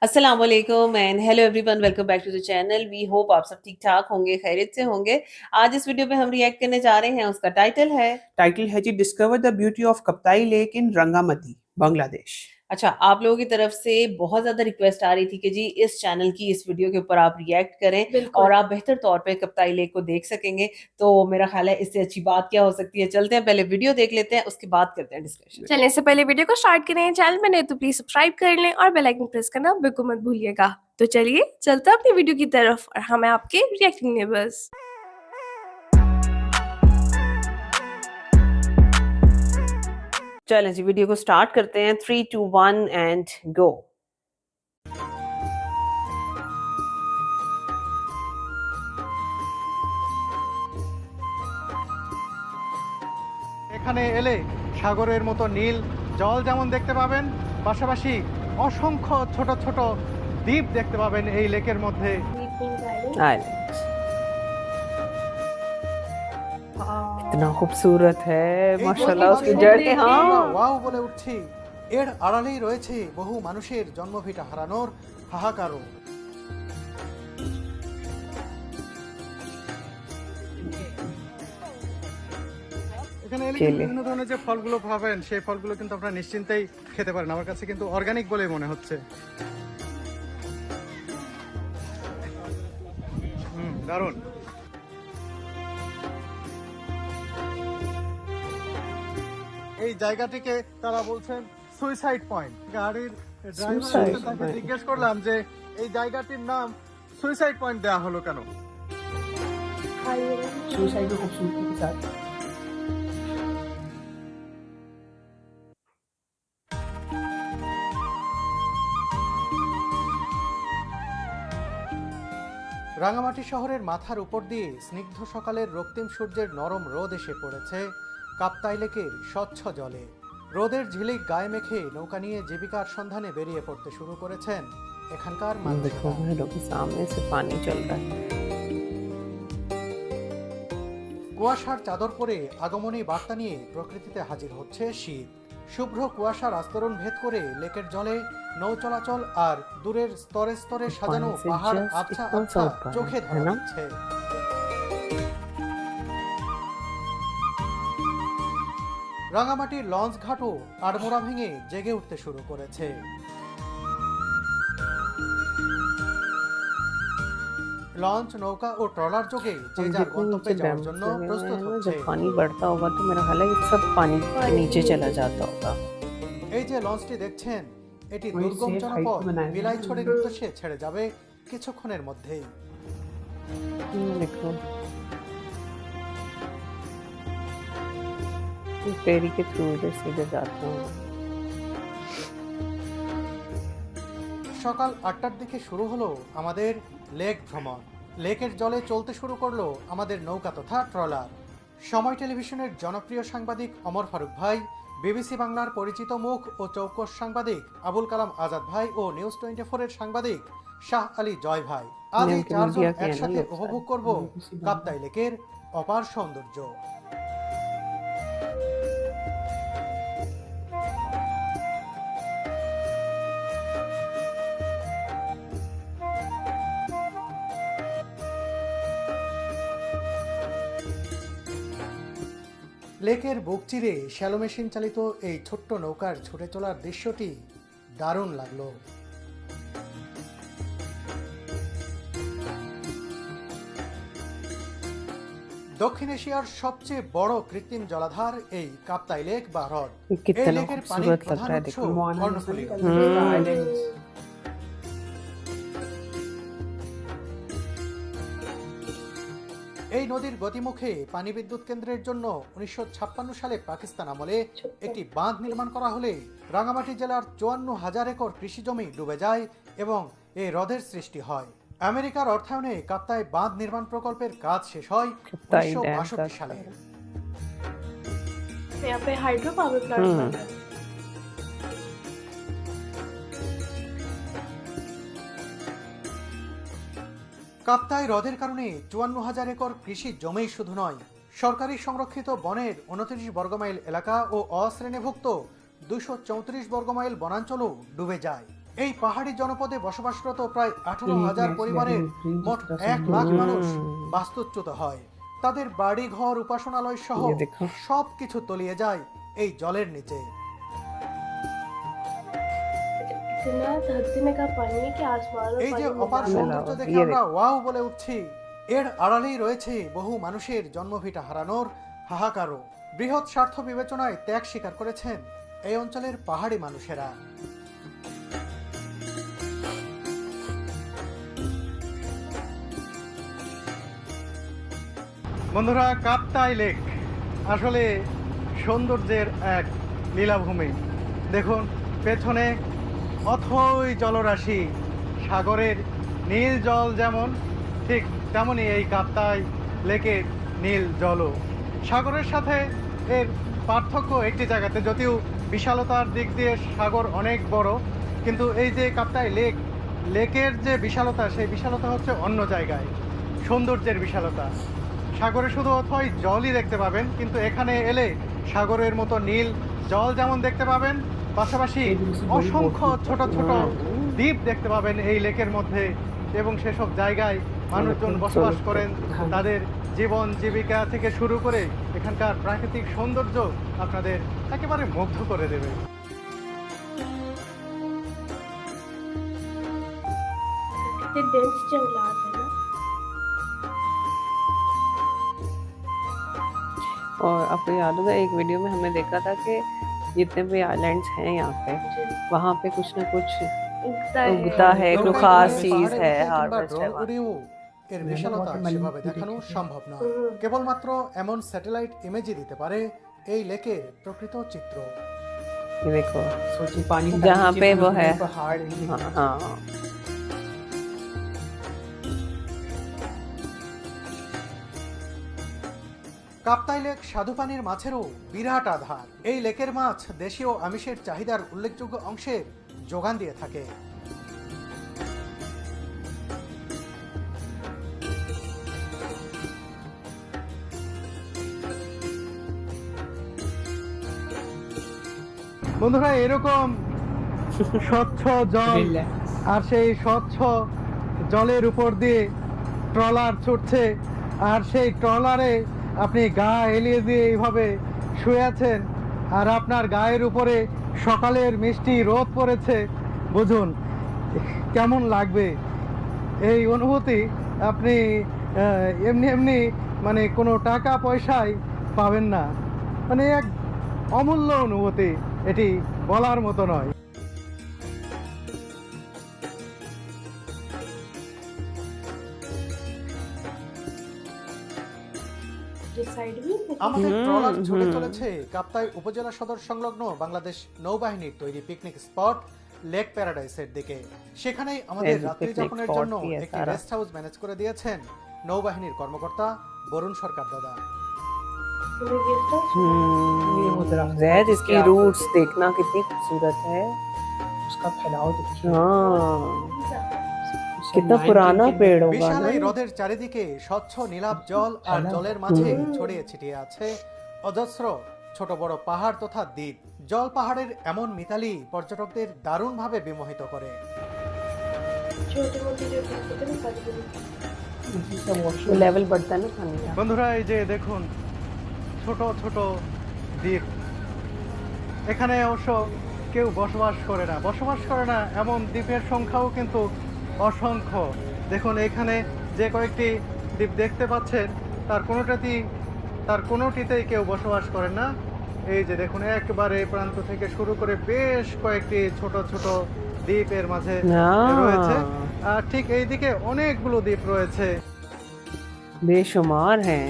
अस्सलाम वालेकुम and hello everyone, welcome back to the channel. We hope आप सब ठीक ठाक होंगे, खैरियत से होंगे। आज इस वीडियो पे हम रिएक्ट करने जा रहे हैं, उसका टाइटल है जी discover the beauty of Kaptai lake in Rangamati, Bangladesh. अच्छा, आप लोगों की तरफ से बहुत ज्यादा रिक्वेस्ट आ रही थी कि जी इस चैनल की इस वीडियो के ऊपर आप रिएक्ट करें और आप बेहतर तौर पे कप्ताई लेक को देख सकेंगे। तो मेरा ख्याल है इससे अच्छी बात क्या हो सकती है। चलते हैं, पहले वीडियो देख लेते हैं, उसके बाद करते हैं डिस्कशन। चलें, इससे पहले वीडियो को स्टार्ट करें। चैनल में नए तो प्लीज सब्सक्राइब कर लें और बेल आइकन प्रेस करना बिल्कुल मत भूलिएगा। तो चलिए चलते हैं अपनी वीडियो की तरफ और हम हैं आपके रिएक्टिंग नेबर्स। चलें जी, वीडियो को स्टार्ट करते हैं। 3 2 1 एंड गो। এখানে এলে সাগরের মতো নীল জল যেমন দেখতে পাবেন, পাশাপাশি অসংখ্য ছোট ছোট দ্বীপ দেখতে পাবেন এই লেকের মধ্যে। इतना खूबसूरत है এই माशाल्लाह, उसकी প্রকৃতির जड़ के আমরা हाँ ওয়াও বলে উঠছি। এর আড়ালেই রয়েছে বহু মানুষের জন্মভিটা হারানোর হাহাকারও। এখানে এলে কিন্তু বিভিন্ন ধরনের যে ফলগুলো পাবেন, সেই ফলগুলো কিন্তু আপনারা নিশ্চিন্তেই খেতে পারেন। আমার কাছে কিন্তু অর্গানিক বলেই মনে হচ্ছে। দারুণ। এই জায়গাটিকে তারা বলছেন সুইসাইড পয়েন্ট। গাড়ির ড্রাইভার তাকে জিজ্ঞেস করলাম যে এই জায়গাটির নাম সুইসাইড পয়েন্ট দেওয়া হলো কেন। सुसाइड की खूबसूरती के साथ রাঙামাটি শহরের মাথার উপর দিয়ে স্নিগ্ধ সকালের রক্তিম সূর্যের নরম রোদ এসে পড়েছে কাপ্তাই লেকের স্বচ্ছ জলে। রোদের ঝিলিক গায়ে মেখে নৌকা নিয়ে জীবিকার সন্ধানে বেরিয়ে পড়তে শুরু করেছেন এখানকার देखो মানুষেরা। घरों के सामने से पानी चल रहा है। কুয়াশার চাদর পরে আগমনী বার্তা নিয়ে প্রকৃতিতে হাজির হচ্ছে শীত। শুভ্র কুয়াশার আস্তরণ ভেদ করে লেকের জলে নৌ চলাচল আর দূরের স্তরে স্তরে সাজানো পানি সে পাহাড় just আবছা इतना আবছা सा ऊपर है, চোখে है ধরা ना? দিচ্ছে। রাঙামাটির লঞ্চ ঘাটও আড়মোড়া ভেঙে জেগে উঠতে শুরু করেছে। লঞ্চ, নৌকা ও ট্রলার যোগে যে हम যার जितने গন্তব্যে नीचे যাওয়ার डैम्स জন্য लगे हुए প্রস্তুত हैं ना, হচ্ছে। जब पानी बढ़ता होगा तो मेरा ख्याल है ये सब पानी के नीचे चला जाता होगा। এই যে লঞ্চটি দেখছেন, এটি ওই দুর্গম safe height জনপদ पे बनाया है। বিলাইছড়ির উদ্দেশ্যে ছেড়ে যাবে কিছুক্ষণের মধ্যেই। देखो ये फेरी के थ्रू इधर सीधे जाते हैं। সকাল 8টার দিকে শুরু হলো আমাদের লেক ভ্রমণ। লেকের জলে চলতে শুরু করলো আমাদের নৌকা তথা ট্রলার। সময় টেলিভিশনের জনপ্রিয় সাংবাদিক অমর ফারুক ভাই, বিবিসি বাংলার পরিচিত মুখ ও চৌকস সাংবাদিক আবুল কালাম আজাদ ভাই ও নিউজ 24 এর সাংবাদিক শাহ আলী জয় ভাই। আজ এই उनके চারজন मीडिया के हैं ना একসাথে लोग উপভোগ सारे। করব কাপ্তাই লেকের অপার সৌন্দর্য। লেকের বুক চিরে শ্যালো মেশিন চালিত এই ছোট্ট নৌকার ছুটে চলার দৃশ্যটি দারুণ লাগলো। দক্ষিণ এশিয়ার সবচেয়ে বড় কৃত্রিম জলাধার এই কাপ্তাই লেক বা হ্রদ। ये এই कितना লেকের পানির खूबसूरत लग প্রধান रहा है, উৎস देखो। কর্ণফুলী। এই নদীর গতিমুখে পানি বিদ্যুৎ কেন্দ্রের জন্য 1956 সালে পাকিস্তান আমলে একটি বাঁধ নির্মাণ করা হলে রাঙামাটি জেলার 54,000 একর কৃষি জমি ডুবে যায় এবং এই হ্রদের সৃষ্টি হয়। আমেরিকার অর্থায়নে কাপ্তাই বাঁধ নির্মাণ প্রকল্পের কাজ শেষ হয় काप्ताई डैम 1962 সালে। यहाँ पे हाइड्रो पावर प्लांट बना है। কাপ্তাই হ্রদের কারণে 54,000 একর কৃষি জমি শুধু নয়, সরকারি সংরক্ষিত বনের 29 বর্গমাইল এলাকা ও অশ্রেণীভুক্ত 234 বর্গমাইল বনাঞ্চলও ডুবে যায়। এই পাহাড়ি জনপদে বসবাসরত প্রায় 18,000 পরিবারের মোট 1 লাখ মানুষ বাস্তুচ্যুত হয়। তাদের বাড়ি ঘর উপাসনালয় সহ সবকিছু তলিয়ে যায় এই জলের নিচে। इतना धरती का पानी है कि आसमान और এই যে पानी में অপার मिला। সৌন্দর্য দেখে আমরা ওয়াও বলে উঠছি, এর আড়ালেই রয়েছে বহু মানুষের জন্মভিটা হারানোর হাহাকারও। বৃহৎ স্বার্থ বিবেচনায় ত্যাগ স্বীকার করেছেন এই অঞ্চলের পাহাড়ি মানুষেরা। বন্ধুরা, কাপ্তাই লেক আসলে সৌন্দর্যের এক লীলাভূমি। দেখুন পেছনে অথই জলরাশি, সাগরের নীল জল যেমন ঠিক তেমনই এই কাপ্তাই লেকের নীল জলও। সাগরের সাথে এর পার্থক্য একটি জায়গাতে, যদিও বিশালতার দিক দিয়ে সাগর অনেক বড়, কিন্তু এই যে কাপ্তাই লেকের যে বিশালতা, সেই বিশালতা হচ্ছে অন্য জায়গায়, সৌন্দর্যের বিশালতা। সাগরে শুধু অথই জলই দেখতে পাবেন, কিন্তু এখানে এলে সাগরের মতো নীল জল যেমন দেখতে পাবেন, পাশাপাশি অসংখ্য ছোট ছোট দ্বীপ দেখতে পাবেন এই লেকের মধ্যে, এবং সেসব জায়গায় মানুষজন বসবাস করেন। তাদের জীবন জীবিকা থেকে শুরু করে এখানকার প্রাকৃতিক সৌন্দর্য আপনাদের একেবারে মুগ্ধ করে দেবে। कितने डेंस जंगलात है ना। और आपको याद होगा एक वीडियो में हमने देखा था कि जितने भी आइलैंड्स हैं यहाँ पे, वहाँ पे कुछ ना कुछ उगता है, कोई खास चीज है, हार्वेस्ट है वहाँ। এর বিশালতা সেভাবে দেখানো সম্ভব নয়। কেবলমাত্র এমন স্যাটেলাইট ইমেজই দিতে পারে এই লেকের প্রকৃত চিত্র। ये देखो सोचिए पानी का जहाँ नीचे पे फिर वो उसमें है। पहाड़ है। हाँ हाँ কাপ্তাই লেক স্বাদুপানির মাছেরও বিরাট আধার। এই লেকের মাছ দেশীয় আমিষের চাহিদার উল্লেখযোগ্য অংশের যোগান দিয়ে থাকে। বন্ধুরা, এরকম স্বচ্ছ জল, আর সেই স্বচ্ছ জলের উপর দিয়ে ট্রলার ছুটছে, আর সেই ট্রলারে আপনি গা এলিয়ে দিয়ে এইভাবে শুয়ে আছেন, আর আপনার গায়ের উপরে সকালের মিষ্টি রোদ পড়েছে। বুঝুন কেমন লাগবে এই অনুভূতি। আপনি এমনি এমনি মানে কোনো টাকা পয়সায় পাবেন না, মানে এক অমূল্য অনুভূতি, এটি বলার মতো নয়। আমাদের ট্রলার ছুটে চলেছে কাপ্তাই উপজেলা সদর সংলগ্ন বাংলাদেশ নৌবাহিনীর তৈরি পিকনিক স্পট লেক প্যারাডাইসের দিকে। সেখানেই আমাদের রাত্রি যাপনের জন্য একটি রেস্ট হাউস ম্যানেজ করে দিয়েছেন নৌবাহিনীর কর্মকর্তা বরুণ সরকার দাদা। जैद इसकी रूट्स देखना कितनी खूबसूरत है। उसका फैलाव देखिए। हाँ कितना पुराना पेड़ होगा বিশাল ना। এই হ্রদের চারিদিকে স্বচ্ছ নীলাভ জল, আর জলের মাঝে ছড়িয়ে ছিটিয়ে আছে অজস্র ছোট বড় পাহাড় তথা দ্বীপ। জল পাহাড়ের এমন মিতালি পর্যটকদের দারুণভাবে বিমোহিত করে। लेवल बढ़ता है ना पानी का। বন্ধুরা, এই যে দেখুন ছোট ছোট দ্বীপ, এখানে অবশ্য কেউ বসবাস করে না এমন দ্বীপের সংখ্যাও কিন্তু অসংখ্য। দেখুন এখানে যে কয়েকটি দ্বীপ দেখতে পাচ্ছেন, তার কোনোটিতেই কেউ বসবাস করে না। এই যে দেখুন একবারে প্রান্ত থেকে শুরু করে বেশ কয়েকটি ছোট ছোট দ্বীপ এর মাঝে রয়েছে, আর ঠিক এইদিকে অনেকগুলো দ্বীপ রয়েছে, बेशुमार हैं।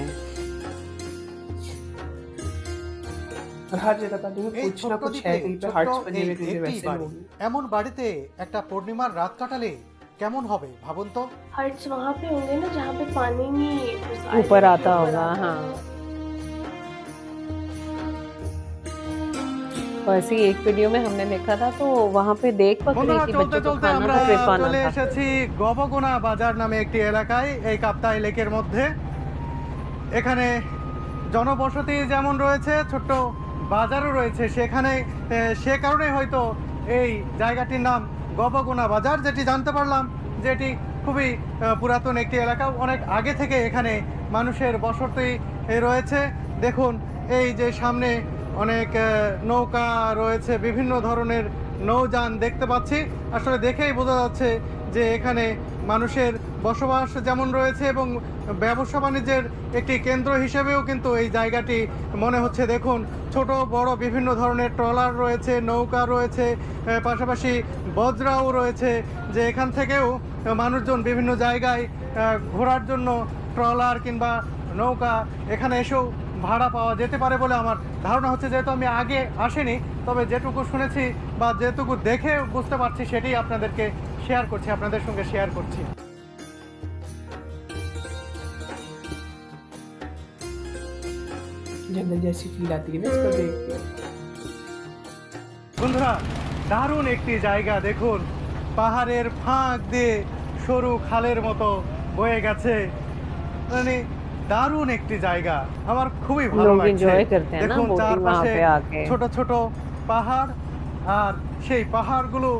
और हर जगह का जो है এই कुछ ना ছোট্ট कुछ দ্বীপে है, कहीं पे ছোট্ট हार्ट्स बने এই हुए, कहीं पे একটি वैसे বাড়ি। लोग। এমন বাড়িতে একটা পূর্ণিমার রাত কাটালে কেমন হবে ভাবুন তো। हर्ट्स वहाँ पे होंगे ना जहाँ पे पानी नहीं उस ऊपर island आता के ऊपर होगा, आता हाँ। होगा। वैसे ही एक वीडियो में हमने देखा था, तो वहाँ पे देख पकड़ी বন্ধুরা, कि চলতে बच्चों को চলতে खाना আমরা था, फिर पाना চলে था। এসেছি গবগোনা বাজার নামে একটি এলাকায়, এই কাপ্তাই লেকের মধ্যে। এখানে জনবসতি যেমন রয়েছে, ছোট্ট বাজারও রয়েছে। সেখানে সে কারণে হয়তো এই জায়গাটির নাম গবগোনা বাজার, যেটি জানতে পারলাম যেটি খুবই পুরাতন একটি এলাকা, অনেক আগে থেকে এখানে মানুষের বসতি রয়েছে। দেখুন এই যে সামনে অনেক নৌকা রয়েছে, বিভিন্ন ধরনের নৌযান দেখতে পাচ্ছি। আসলে দেখেই বোঝা যাচ্ছে যে এখানে মানুষের বসবাস যেমন রয়েছে এবং ব্যবসা বাণিজ্যের একটি কেন্দ্র হিসেবেও কিন্তু এই জায়গাটি মনে হচ্ছে। দেখুন ছোট বড় বিভিন্ন ধরনের ট্রলার রয়েছে, নৌকা রয়েছে, পাশাপাশি বজরাও রয়েছে, যে এখান থেকেও মানুষজন বিভিন্ন জায়গায় ঘোরার জন্য ট্রলার কিংবা নৌকা এখানে এসেও ভাড়া পাওয়া যেতে পারে বলে আমার ধারণা হচ্ছে। যেহেতু আমি আগে আসিনি, তবে যেটুকু শুনেছি বা যেটুকু দেখে বুঝতে পারছি সেটাই আপনাদেরকে শেয়ার করছি, আপনাদের সঙ্গে শেয়ার করছি। जंगल जैसी फील आती है ना इसको देख के। বন্ধুরা দারুণ একটি জায়গা, দেখুন পাহাড়ের ফাঁক দিয়ে সরু খালের মতো বয়ে গেছে, মানে দারুণ একটি জায়গা, আমার খুবই ভালো लोग লাগছে। एंजॉय करते हैं ना দেখুন बोटिंग वहाँ চারপাশে पे आके। ছোট ছোট পাহাড়, আর সেই পাহাড়গুলো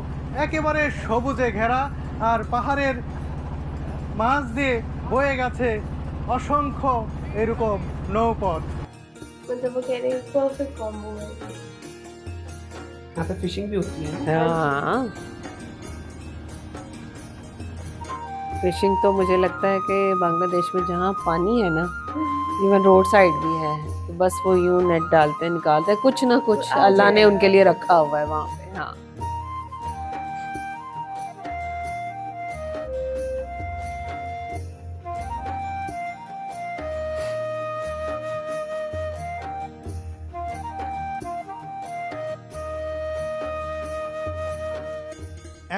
একেবারে সবুজে ঘেরা, আর পাহাড়ের মাঝ দিয়ে বয়ে গেছে অসংখ্য এরকম নৌপথ। मतलब वो कह रहे हैं परफेक्ट कॉम्बो है। यहाँ पे फिशिंग भी होती है ना। हाँ, फिशिंग तो मुझे लगता है कि बांग्लादेश में जहाँ पानी है ना, इवन रोड साइड भी है, तो बस वो यूं नेट डालते हैं निकालते हैं, कुछ ना कुछ आ अल्लाह ने जाएगा। उनके लिए रखा हुआ है वहाँ पे। हाँ,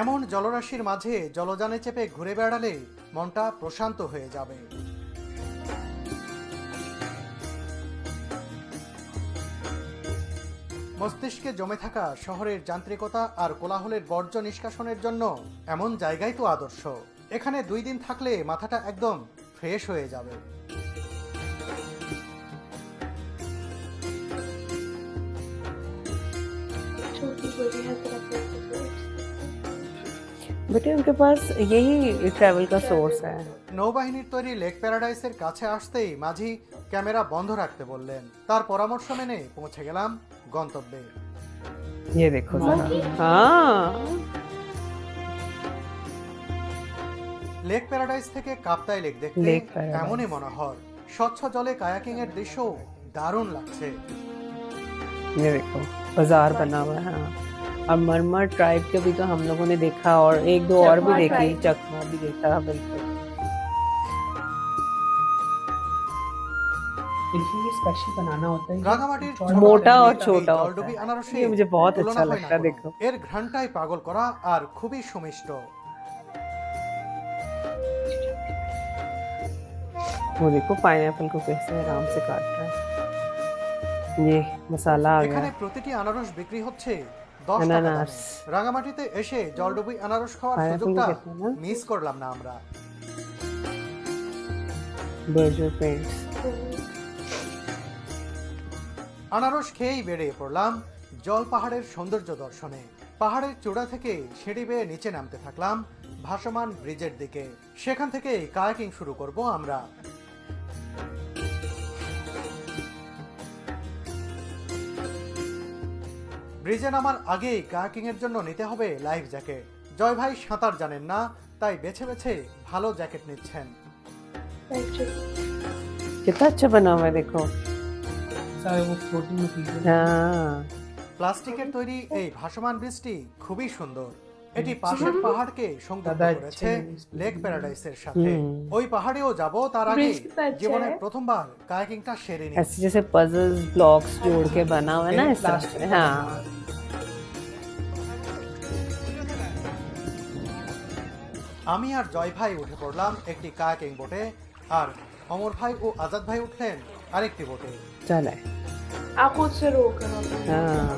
এমন জলরাশির মাঝে জলযানে চেপে ঘুরে বেড়ালে মনটা প্রশান্ত হয়ে যাবে। মস্তিষ্কে জমে থাকা শহরের যান্ত্রিকতা আর কোলাহলের বর্জ্য নিষ্কাশনের জন্য এমন জায়গাই তো আদর্শ। এখানে 2 দিন থাকলে মাথাটা একদম ফ্রেশ হয়ে যাবে। छोटी छोटी हर तरह के बेटे उनके पास यही ट्रैवल का सोर्स है। নৌবাহিনীর তৈরি লেক প্যারাডাইসের কাছে আসতেই মাঝি ক্যামেরা বন্ধ রাখতে বললেন। তার পরামর্শ মেনে পৌঁছে গেলাম গন্তব্যে। ये देखो जरा। हाँ, লেক প্যারাডাইস থেকে কাপ্তাই লেক দেখতে লেক প্যারাডাইস। এমনই মনোহর। স্বচ্ছ জলে কায়াকিং এর দৃশ্য দারুণ লাগছে। ये देखो बाजार बना हुआ है। हाँ। और मरमर ट्राइब के भी तो हम लोगों ने देखा और एक दो और भी चकमा देखी, tribe। चकमा भी देखा। बिल्कुल इनके लिए स्पेशल बनाना होता है। রাঙামাটির ছোট ছোট मोटा और নীলকাঠি छोटा होता জলডুবি है। আনারসে ये मुझे बहुत তুলনা अच्छा হয় না लगता है। কোনো। देखो এর ঘ্রাণটাই পাগল করা আর খুবই সুমিষ্ট। वो देखो पाइनएप्पल को कैसे आराम से काट रहा है। ये मसाला आ এখানে गया। প্রতিটি আনারস বিক্রি হচ্ছে 10 টাকা আনারস। দামে। রাঙামাটিতে এসে জলডুবি আনারস খাওয়ার পাইনঅ্যাপল সুযোগটা খেতে না? মিস করলাম না আমরা। Berger paints. আনারস খেয়েই বেরিয়ে পড়লাম জল পাহাড়ের সৌন্দর্য দর্শনে। পাহাড়ের চূড়া থেকে সিঁড়ি বেয়ে নিচে নামতে থাকলাম ভাসমান ব্রিজের দিকে। সেখান থেকে কায়াকিং শুরু করব আমরা। ব্রিজে নামার আগেই কায়াকিং এর জন্য নিতে হবে লাইফ জ্যাকেট। জয় ভাই সাঁতার জানেন না, তাই বেছে বেছে ভালো জ্যাকেট নিচ্ছেন। कितना अच्छा बना हुआ है देखो। सारे वो फ्लोटिंग मटीरियल। हाँ, প্লাস্টিকের তৈরি এই ভাসমান ব্রিজটি খুবই সুন্দর। এটি পাশের পাহাড়কে সংযুক্ত দাদা, করেছে ইচ্ছে- লেক প্যারাডাইসের সাথে। হুম। ওই পাহাড়েও যাব, তার আগে Bridge कितना अच्छा জীবনে है। প্রথমবার কায়াকিংটা সেরে নিই। ऐसे जैसे पजल्स ब्लॉक्स जोड़ के बना हुआ है ना इस तरह से। हाँ, আমি আর জয় ভাই উঠে পড়লাম একটি কায়াকিং বোটে, আর অমর ভাই ও আজাদ ভাই উঠলেন আরেকটি বোটে। चल है। आप खुद से रोक रहे हो। हाँ।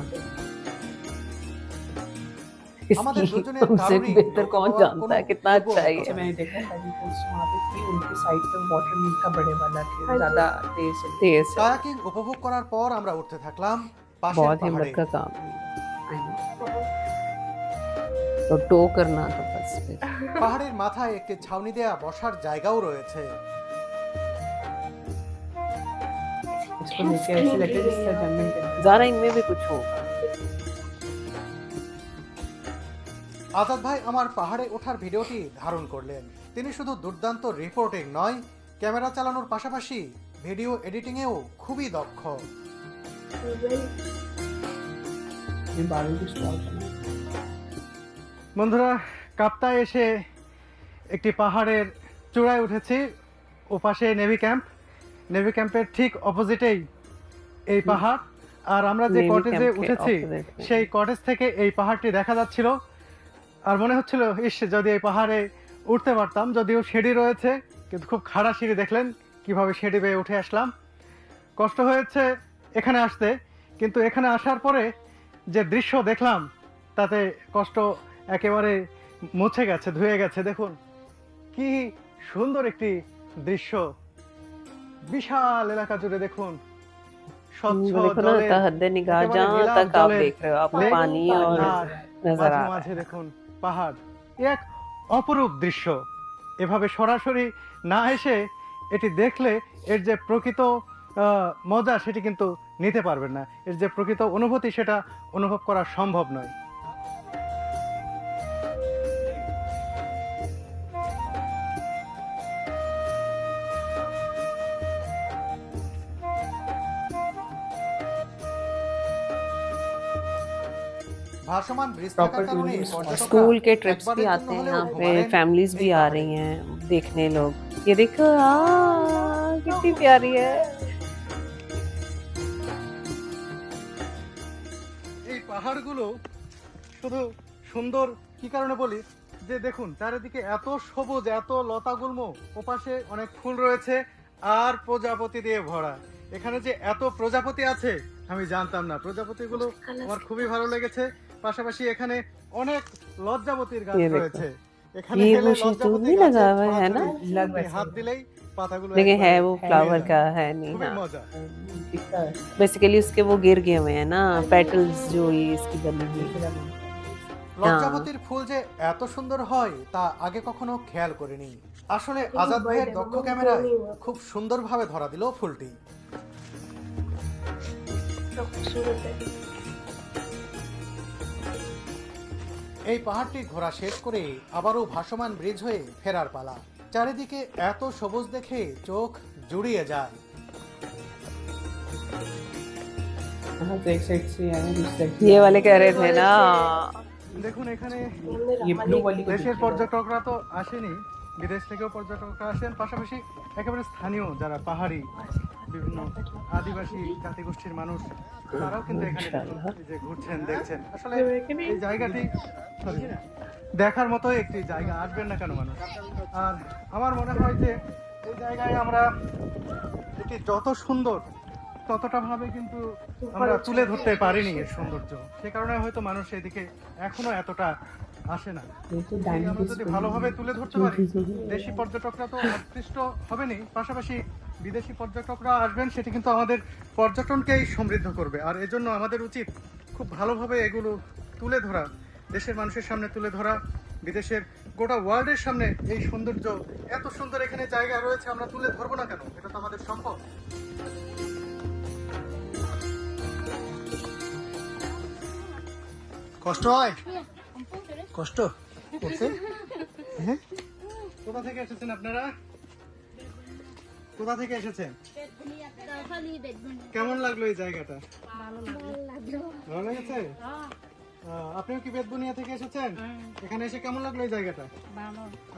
আমাদের इसकी দুজনের हमसे কারোরই बेहतर নৌকা कौन পাওয়ার जानता কোনো है कितना পূর্ব अच्छा है अच्छा ये। मैंने देखा हेवी पोस्ट वहाँ पे थी, उनके साइड पे वाटर मिल का बड़े वाला हाँ थे जी। ज्यादा तेज है। तेज है। কায়াকিং উপভোগ করার পর আমরা উঠতে থাকলাম পাশের बहुत পাহাড়ে। हिम्मत का काम है। I know। तो टो करना था बस फिर পাহাড়ের মাথায় একটি ছাউনি দেয়া বসার জায়গাও রয়েছে। इसको लेके ऐसे लगता है जैसे जंगल के अंदर। ज़ारा इनमें भी कुछ होगा। আজাদ ভাই আমার পাহাড়ে ওঠার ভিডিওটি ধারণ করলেন। তিনি শুধু দুর্দান্ত রিপোর্টিং নয়, ক্যামেরা চালানোর পাশাপাশি ভিডিও এডিটিংয়েও খুবই দক্ষ। ये बालों की स्टॉक है। বন্ধুরা, কাপ্তায় এসে একটি পাহাড়ের চূড়ায় উঠেছি। ওপাশে নেভি ক্যাম্পের ঠিক অপোজিটেই এই পাহাড়। আর আমরা যে নেভি কটেজে ক্যাম্পকে উঠেছি opposite। সেই কটেজ থেকে এই পাহাড়টি দেখা যাচ্ছিল। আর মনে হচ্ছিল ইস, যদি এই পাহাড়ে উঠতে পারতাম। যদিও সিঁড়ি রয়েছে, কিন্তু খুব খাড়া সিঁড়ি। দেখলেন কিভাবে সিঁড়ি বেয়ে উঠে আসলাম। কষ্ট হয়েছে এখানে আসতে, কিন্তু এখানে আসার পরে যে দৃশ্য দেখলাম তাতে কষ্ট একেবারে মুছে গেছে, ধুয়ে গেছে। দেখুন কি সুন্দর একটি দৃশ্য, বিশাল এলাকা জুড়ে দেখুন স্বচ্ছ देखो ना জলের तहद्दे निगाह একেবারে जहाँ নীলাভ तक आप জলের देख रहे हो आपको লেক, पानी और আর नजर आ মাঝে रहा মাঝে है। দেখুন পাহাড়। এ এক অপরূপ দৃশ্য। এভাবে সরাসরি না এসে এটি দেখলে এর যে প্রকৃত মজা সেটি কিন্তু নিতে পারবেন না। এর যে প্রকৃত অনুভূতি সেটা অনুভব করা সম্ভব নয়। ভাসমান ব্রিজ থাকার কারণে পর্যটকরা स्कूल के ट्रिप्स भी একবারের आते জন্য हैं হলেও यहाँ पे, ঘুমারেন फैमिलीज भी এই आ পাহাড়ে। रही हैं देखने लोग। ये देखो कितनी प्यारी है। এই পাহাড়গুলো শুধু সুন্দর কি কারণে বলি, যে দেখুন চারিদিকে এত সবুজ, এত লতাগুল্ম, ওপাশে অনেক ফুল রয়েছে আর প্রজাপতি দিয়ে ভরা। এখানে যে এত প্রজাপতি আছে আমি জানতাম না। প্রজাপতিগুলো আমার খুবই ভালো লেগেছে। পাশাপাশি এখানে অনেক লজ্জাবতীর গাছ ये देखो। রয়েছে। এখানে ये গেলে वो शहतूत লজ্জাবতী नहीं लगा গাছের हुआ है ना? পাতাগুলো लग আপনি वैसे হাত है। দিলেই পাতাগুলো लेकिन है একবারে वो ভেঙে फ्लावर যায়। का है नहीं খুবই ना। মজা। दिखता है। बेसिकली उसके वो गिर गए हुए हैं ना पेटल्स जो ये इसकी बनी हुई। লজ্জাবতীর ফুল যে এত সুন্দর হয় তা আগে কখনো খেয়াল করিনি। আসলে আজাদ ভাইয়ের দক্ষ ক্যামেরায় খুব সুন্দরভাবে ধরা দিল ফুলটি। এই পাহাড়টি ঘোরা শেষ করে আবারও ভাসমান ব্রিজ হয়ে ফেরার পালা। চারিদিকে এত সবুজ দেখে চোখ জুড়িয়ে যায়। हाँ तो एक साइड से आया दूसरी साइड से। ये वाले कह रहे थे ना দেখুন এখানে ये ब्लू वाली को দেশের देखिए। পর্যটকরা তো আসেনি, বিদেশ থেকেও পর্যটকরা আসেন। পাশাপাশি একেবারে স্থানীয় যারা পাহাড়ি বিভিন্ন আদিবাসী জাতিগোষ্ঠীর মানুষ তারাও কিন্তু এখানে এই যে ঘুরছেন, দেখছেন। আসলে এই জায়গাটি দেখার মতো একটি জায়গা, আসবেন না কেন মানুষ। আর আমার মনে হয় যে এই জায়গায় আমরা এটি যত সুন্দর ততটা ভাবে কিন্তু আমরা তুলে ধরতে পারিনি এর সৌন্দর্য। সে কারণে হয়তো মানুষ এদিকে এখনো এতটা আসে না। ये तो এই डायमंड আমরা যদি ভালোভাবে তুলে ধরতে পারি, দেশি পর্যটকরা তো আকৃষ্ট হবেনই, পাশাপাশি বিদেশি পর্যটকরা আসবেন। সেটি কিন্তু আমাদের পর্যটনকেই সমৃদ্ধ করবে। আর এজন্য আমাদের উচিত খুব ভালোভাবে এগুলো তুলে ধরা, দেশের মানুষের সামনে তুলে ধরা, বিদেশের গোটা ওয়ার্ল্ডের সামনে এই সৌন্দর্য। এত সুন্দর এখানে জায়গা রয়েছে, আমরা তুলে ধরবো না কেন? এটা তো আমাদের সম্ভব। কষ্ট হয়? কষ্ট করতে? হ্যাঁ? কোথা থেকে এসেছেন আপনারা? কোথা থেকে এসেছেন? কেমন লাগলো এই জায়গাটা? ভালো লেগেছে? আপনিও কি বেতবুনিয়া থেকে এসেছেন? এখানে এসে কেমন লাগলো এই জায়গাটা?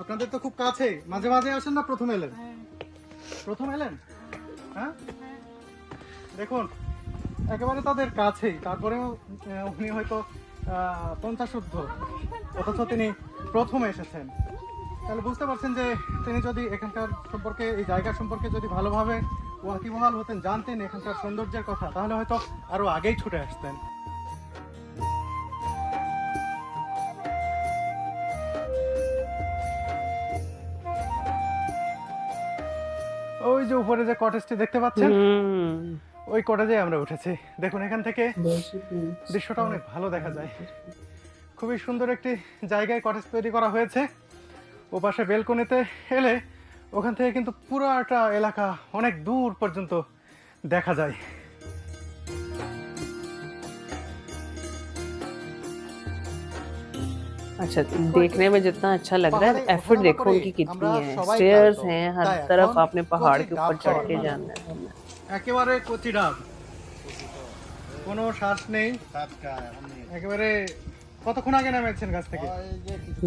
আপনাদের তো খুব কাছে, মাঝে মাঝে আসেন না? প্রথম এলেন? প্রথম এলেন? হ্যাঁ, দেখুন একেবারে তাদের কাছেই, তারপরেও উনি হয়তো 50 ঊর্ধ্ব, অথচ তিনি প্রথমে এসেছেন। তাহলে বুঝতে পারছেন যে তিনি যদি এখানকার সম্পর্কে, এই জায়গা সম্পর্কে যদি ভালোভাবে ওয়াকিবহাল হতেন, জানতেন এখানকার সৌন্দর্যের কথা, তাহলে হয়তো আরো আগেই ছুটে আসতেন। ওই যে উপরে যে কটেজটি দেখতে পাচ্ছেন, ওই কটেজে আমরা উঠেছি। দেখুন এখান থেকে দৃশ্যটা অনেক ভালো দেখা যায়, খুবই সুন্দর একটি জায়গায় কটেজ তৈরি করা হয়েছে। ও পাশে বেলকনিতে এলে ওখান থেকে কিন্তু পুরোটা এলাকা অনেক দূর পর্যন্ত দেখা যায়। अच्छा, देखने में जितना अच्छा लग रहा है, पहाड़े एफर्ट उठाना देखो पड़े, उनकी कितनी আমরা है। সবাই स्टेयर्स ক্লান্ত, हैं हर তাই तरफ, এখন आपने पहाड़ কচি के ডাব ऊपर चढ़ খাওয়ার के পালা। जाना है। একেবারে কচি ডাব, কোনো শ্বাস নেই, একেবারে। কতক্ষণ আগে নামেছেন গাছ থেকে?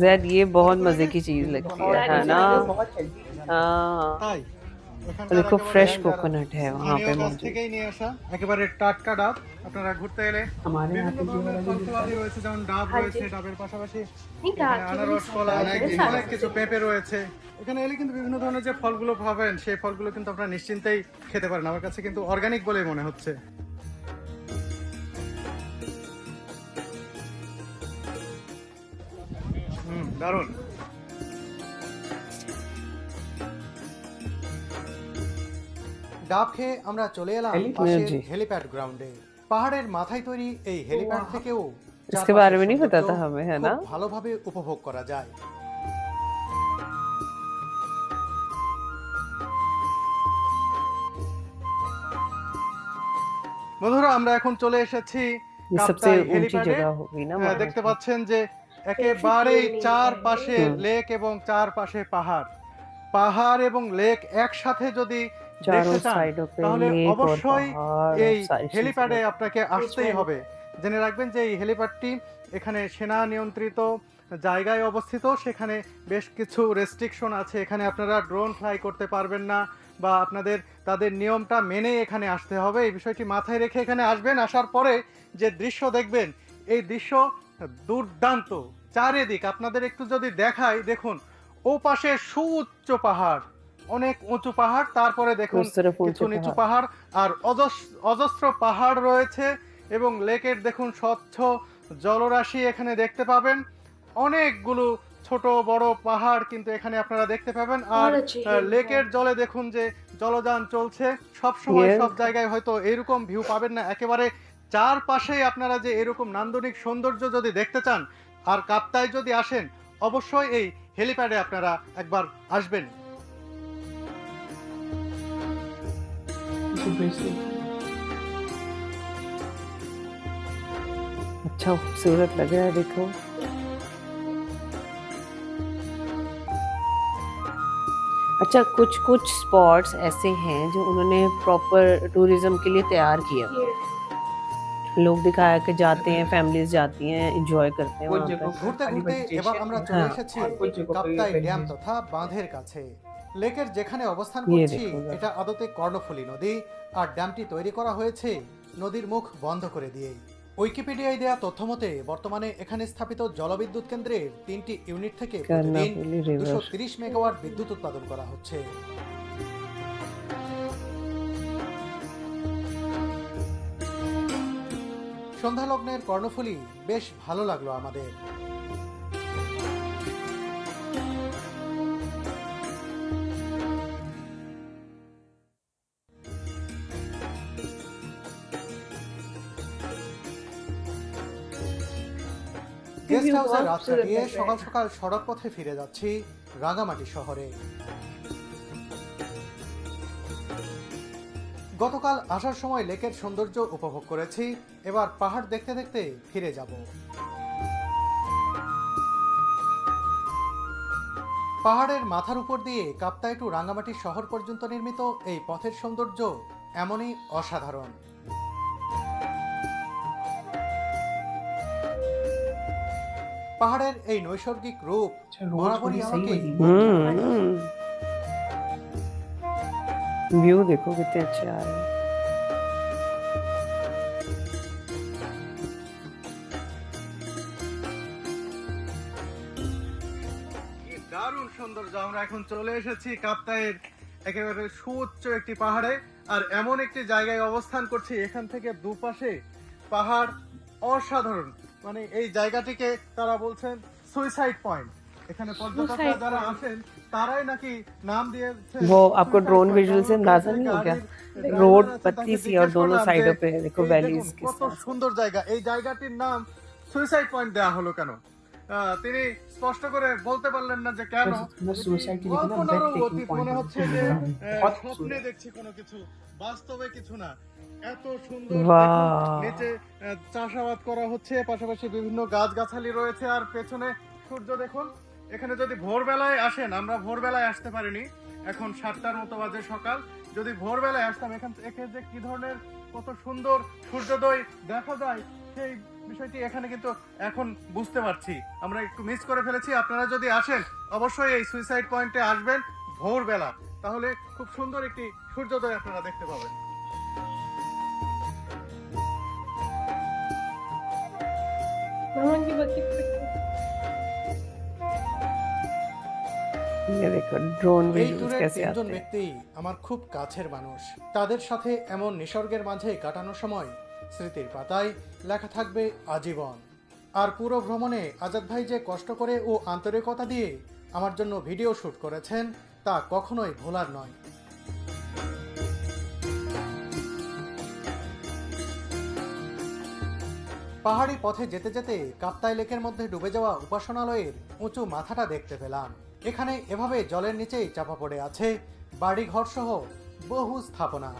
जैद ये बहुत मजे की चीज लगती है ना? हाँ, তাই तो देखो फ्रेश कोकोनट है वहाँ पे স্থানীয় গাছ मौजूद। থেকেই নিয়ে আসা একেবারে টাটকা ডাব। আপনারা ঘুরতে এলে हमारे यहाँ বিভিন্ন पे जो ধরনের ফলফলাদি রয়েছে, যেমন ডাব রয়েছে, ডাবের পাশাপাশি नहीं कहा এখানে আনারস, কলা, অনেক কিছু, পেঁপে রয়েছে। এখানে এলে কিন্তু বিভিন্ন ধরনের যে ফলগুলো পাবেন সেই ফলগুলো কিন্তু আপনারা নিশ্চিন্তেই খেতে পারেন। আমার কাছে কিন্তু অর্গানিক বলেই মনে হচ্ছে। দারুণ। ডাব খেয়ে আমরা চলে এলাম পাশের জি। হেলিপ্যাড গ্রাউন্ডে। পাহাড়ের মাথায় তৈরি এই হেলিপ্যাড থেকেও इसके बारे में नहीं पता था हमें, है ना? খুব ভালোভাবে উপভোগ করা যায়। বন্ধুরা, আমরা এখন চলে এসেছি ये सबसे কাপ্তাই ऊंची হেলিপ্যাডে। जगह होगी ना দেখতে महाराष्ट्र পাচ্ছেন যে একেবারেই চারপাশে লেক এবং চারপাশে পাহাড়। পাহাড় এবং লেক একসাথে যদি দেখতে चारों চান साइडों पे তাহলে लेक और অবশ্যই पहाड़ এই और सारी হেলিপ্যাডে चीजें। আপনাকে আসতেই হবে। জেনে রাখবেন যে এই হেলিপ্যাডটি এখানে সেনা নিয়ন্ত্রিত জায়গায় অবস্থিত। সেখানে বেশ কিছু রেস্ট্রিকশন আছে। এখানে আপনারা ড্রোন ফ্লাই করতে পারবেন না, বা আপনাদের তাদের নিয়মটা মেনে এখানে আসতে হবে। এই বিষয়টি মাথায় রেখে এখানে আসবেন। আসার পরে যে দৃশ্য দেখবেন, এই দৃশ্য দুর্দান্ত। চারিদিক আপনাদের একটু যদি দেখাই, দেখুন ও পাশে সুউচ্চ পাহাড়, অনেক উঁচু পাহাড়, তারপরে দেখুন उस तरफ কিছু ऊंचे নিচু पहाड़। পাহাড়, আর অজস্র পাহাড় রয়েছে। এবং লেকের দেখুন স্বচ্ছ জলরাশি এখানে দেখতে পাবেন। অনেকগুলো ছোট বড় পাহাড় কিন্তু এখানে আপনারা দেখতে পাবেন। আর লেকের জলে দেখুন যে জলযান চলছে। সব সময় Yes. সব জায়গায় হয়তো এরকম ভিউ পাবেন না। একেবারে চারপাশেই আপনারা যে এরকম নান্দনিক সৌন্দর্য যদি দেখতে চান আর কাপ্তাই যদি আসেন, অবশ্যই এই হেলিপ্যাডে আপনারা একবার আসবেন। अच्छा खूबसूरत लग रहा है, देखो। अच्छा, कुछ कुछ स्पॉट्स ऐसे हैं जो उन्होंने प्रॉपर टूरिज्म के लिए तैयार किया हुआ है। लोग दिखाया कि जाते हैं, फैमिलीज जाती हैं, एंजॉय करते हैं कुछ वहाँ पे। जगहों ঘুরতে खाली ঘুরতে vegetation এবার আমরা है, চলে হ্যাঁ। এসেছি और कुछ जगहों पे কাপ্তাই ড্যাম vegetation। তথা বাঁধের কাছে। লেকের যেখানে অবস্থান ইয়ে করছি দেখো, এটা আদতে কর্ণফুলী নদী, আর ড্যামটি তৈরি করা হয়েছে নদীর মুখ বন্ধ করে দিয়েই। উইকিপিডিয়ায় দেয়া তথ্য মতে বর্তমানে এখানে স্থাপিত জলবিদ্যুৎ কেন্দ্রের 3টি ইউনিট থেকে প্রতিদিন কর্ণফুলী river। 230 মেগাওয়াট বিদ্যুৎ উৎপাদন করা হচ্ছে। সন্ধ্যা লগ্নের কর্ণফুলী বেশ ভালো লাগলো আমাদের। গেস্ট হাউসে রাত কাটিয়ে সকাল সকাল সড়ক পথে ফিরে যাচ্ছি রাঙামাটি শহরে। গতকাল আসার সময় লেকের সৌন্দর্য উপভোগ করেছি, এবার পাহাড় দেখতে দেখতে ফিরে যাব। পাহাড়ের মাথার উপর দিয়ে কাপ্তাই টু রাঙামাটি শহর পর্যন্ত নির্মিত এই পথের সৌন্দর্য এমনই অসাধারণ। পাহাড়ের এই নৈসর্গিক রূপ अच्छा, रोड বরাবরই थोड़ी सही আমাকে बनी। व्यू देखो कितने अच्छे आ रहे हैं। কি দারুণ সৌন্দর্য। আমরা এখন চলে এসেছি কাপ্তাইয়ের একেবারে সুউচ্চ একটি পাহাড়ে, আর এমন একটি জায়গায় অবস্থান করছি এখান থেকে দুপাশে পাহাড়, অসাধারণ। মানে এই জায়গাটিকে তারা বলছেন সুইসাইড পয়েন্ট। এখানে পর্যটকরা যারা আসেন তারাই নাকি নাম দিয়েছেন। वो आपको ड्रोन विजुअल से अंदाजा नहीं हो गया? रोड पतली सी और दोनों साइडों पे देखो वैलीज के কত साथ। সুন্দর জায়গা। এই জায়গাটির নাম সুইসাইড পয়েন্ট দেওয়া হলো কেন? তিনি স্পষ্ট করে বলতে পারলেন না যে কেন। सुसाइड की लेकिन ना কল্পনারও breathtaking অতীত point মনে है। হচ্ছে যে बहुत স্বপ্নে खूबसूरत। দেখছি কোনো কিছু, বাস্তবে কিছু না। এত সুন্দর বাহ! দেখুন, নিচে চাষাবাদ করা হচ্ছে, পাশাপাশি বিভিন্ন গাছগাছালি রয়েছে, আর পেছনে সূর্য দেখুন। এখানে যদি ভোরবেলায় আসেন, আমরা ভোরবেলায় আসতে পারিনি, এখন 7টার মতো বাজে সকাল। যদি ভোরবেলায় আসতাম এখান থেকে যে কি ধরনের কত সুন্দর সূর্যোদয় দেখা যায় সেই বিষয়টি এখানে কিন্তু এখন বুঝতে পারছি। আমরা একটু মিস করে ফেলেছি। আপনারা যদি আসেন অবশ্যই এই সুইসাইড পয়েন্টে আসবেন ভোরবেলা, তাহলে খুব সুন্দর একটি সূর্যোদয় আপনারা দেখতে পাবেন। ये देखो ड्रोन এই विजुअल्स ট্যুরের कैसे তিনজন आते हैं। ব্যক্তি আমার খুব কাছের মানুষ। তাদের সাথে এমন নিসর্গের মাঝে কাটানো সময় স্মৃতির পাতায় লেখা থাকবে আজীবন। আর পুরো ভ্রমণে আজাদ ভাই যে কষ্ট করে ও আন্তরিকতা দিয়ে আমার জন্য ভিডিও শুট করেছেন তা কখনোই ভোলার নয়। পাহাড়ি পথে যেতে যেতে কাপ্তাই লেকের মধ্যে ডুবে যাওয়া উপাসনালয়ের উঁচু মাথাটা দেখতে পেলাম। এখানে এভাবে জলের নিচেই চাপা পড়ে আছে বাড়িঘর সহ বহু স্থাপনা।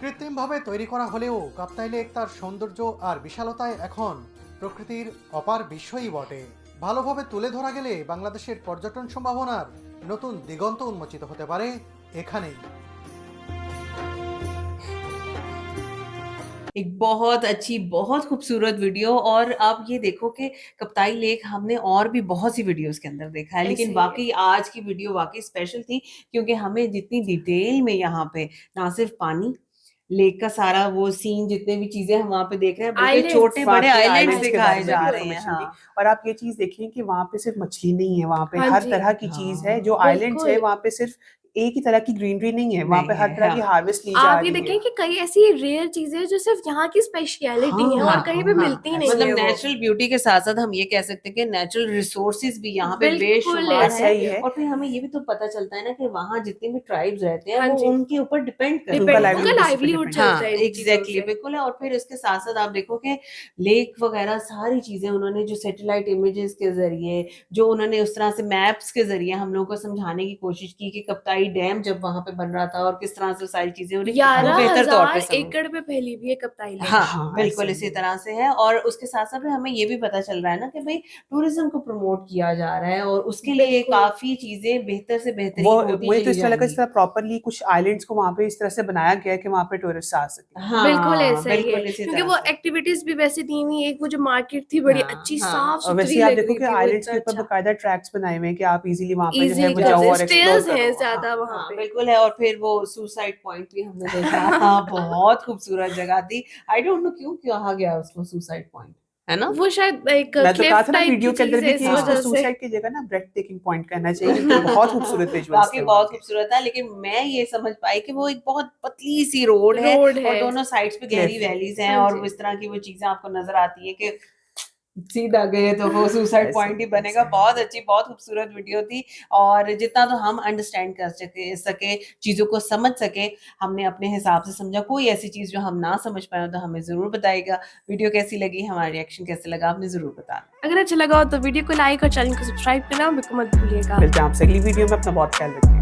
কৃত্রিমভাবে তৈরি করা হলেও কাপ্তাই লেক তার সৌন্দর্য আর বিশালতায় এখন প্রকৃতির অপার বিস্ময়ই বটে। ভালোভাবে তুলে ধরা গেলে বাংলাদেশের পর্যটন সম্ভাবনার নতুন দিগন্ত উন্মোচিত হতে পারে এখানেই। एक बहुत अच्छी, बहुत खूबसूरत वीडियो। और आप ये देखो कि कप्ताई लेक हमने और भी बहुत सी वीडियोस के अंदर देखा है, लेकिन ऐसे ही है। वाकई आज की वीडियो वाकई स्पेशल थी, क्योंकि हमें जितनी डिटेल में यहाँ पे ना सिर्फ पानी, लेक का सारा वो सीन, जितने भी चीजें हम वहाँ पे देख रहे हैं, बल्कि Islands, छोटे बड़े वाकई आइलैंड्स islands के दिखाए बारे में जा भी रहे हैं। information दी। हाँ, और आप ये चीज देखिए कि वहाँ पे सिर्फ मछली नहीं है, वहाँ पे हाँ हर जी। तरह की चीज है। जो बिल्कुल। आइलैंड्स है वहाँ पे सिर्फ एक ही तरह की ग्रीनरी नहीं है, वहाँ पे नहीं हर है, तरह की हाँ। हार्वेस्ट ली जा आप ये रही देखें है। कि कई ऐसी रेयर चीजें हैं जो सिर्फ यहाँ की स्पेशलिटी है और हाँ, कहीं पे हाँ, मिलती हाँ, नहीं मतलब है वो। नेचुरल ब्यूटी के साथ साथ हम ये कह सकते हैं कि नेचुरल रिसोर्सेज भी यहाँ पे बिल्कुल बेशुमार ऐसा है। ही है। और फिर हमें ये भी तो पता चलता है ना कि वहाँ जितने भी ट्राइब्स रहते हैं हाँ वो जी। उनके ऊपर डिपेंड करते उनका हैं। उनका livelihood लाइवलीहुड depend चलता हाँ, है इन चीजों एग्जैक्टली से। बिल्कुल है। और फिर उसके साथ साथ आप देखो कि लेक वगैरह सारी चीजें उन्होंने जो सैटेलाइट इमेजेस के जरिए, जो उन्होंने उस तरह से मैप्स के जरिए हम लोगों को समझाने की कोशिश की कि कप्ताई डैम जब वहां पे बन रहा था और किस तरह से सारी चीजें उन्हें वो बेहतर तौर पे 11,000 समझ। एकड़ पे फैली हुई है कप्ताई लेक। हाँ, हाँ, बिल्कुल ऐसे इसी ही। तरह से है। और उसके साथ-साथ में हमें ये भी पता चल रहा है ना कि भई टूरिज़्म को प्रमोट किया जा रहा है, और उसके लिए बिल्कुल। काफ़ी चीज़ें बेहतर से वो बेहतरीन होती मुझे तो चली इस तरह लगा इस जाएँगी। तरह प्रॉपरली कुछ आइलैंड्स को वहाँ पे इस तरह से बनाया गया है कि वहाँ पे टूरिस्ट आ सके। हाँ, बिल्कुल ऐसा ही है, बिल्कुल इसी क्योंकि तरह वो से। एक्टिविटीज भी वैसे दी हुई, एक वो जो मार्केट थी बड़ी हाँ, अच्छी हाँ। साफ और वैसे सुथरी ही आप लग देखो रही कि थी, वो आइलैंड्स इतना के ऊपर अच्छा बकायदा ट्रैक्स बनाए हुए हैं कि आप इजीली वहाँ पे जो है इजीली वो कर जाओ सकते, और एक्सप्लोर स्टेयर्स करो। हैं हाँ। ज्यादा वहाँ हाँ, पे। बिल्कुल है। और फिर वो सुसाइड पॉइंट भी हमने देखा। हाँ, बहुत खूबसूरत जगह थी। आई डोंट नो क्यों कहा गया उसको सुसाइड पॉइंट, है ना? वो शायद एक मैं तो क्लिफ कहा था ना टाइप वीडियो की के अंदर चीज भी है कि इस इसको वजह से। सुसाइड की जगह ना ब्रेथ टेकिंग पॉइंट कहना चाहिए, क्योंकि बहुत खूबसूरत विजुअल्स वाकई थे बहुत वहाँ के। खूबसूरत था, लेकिन मैं ये समझ पाई कि वो एक बहुत पतली सी रोड है रोड और है। दोनों साइड्स पे गहरी Cliff। वैलीज हैं, हाँ और जी। इस तरह की वो चीजें आपको नजर आती है कि सीधा गए तो वो सुसाइड ऐसे पॉइंट ही ही, बनेगा। ऐसे ही। बहुत अच्छी, बहुत खूबसूरत वीडियो थी। और जितना तो हम अंडरस्टैंड कर सके चीजों को समझ सके, हमने अपने हिसाब से समझा। कोई ऐसी चीज जो हम ना समझ पाए तो हमें जरूर बताइएगा। वीडियो कैसी लगी, हमारा रिएक्शन कैसे लगा, आपने जरूर बताना। अगर अच्छा लगा हो तो वीडियो को लाइक और चैनल को सब्सक्राइब करना बिल्कुल मत भूलिएगा। मिलते हैं आपसे अगली वीडियो में, अपना बहुत ख्याल रखिए।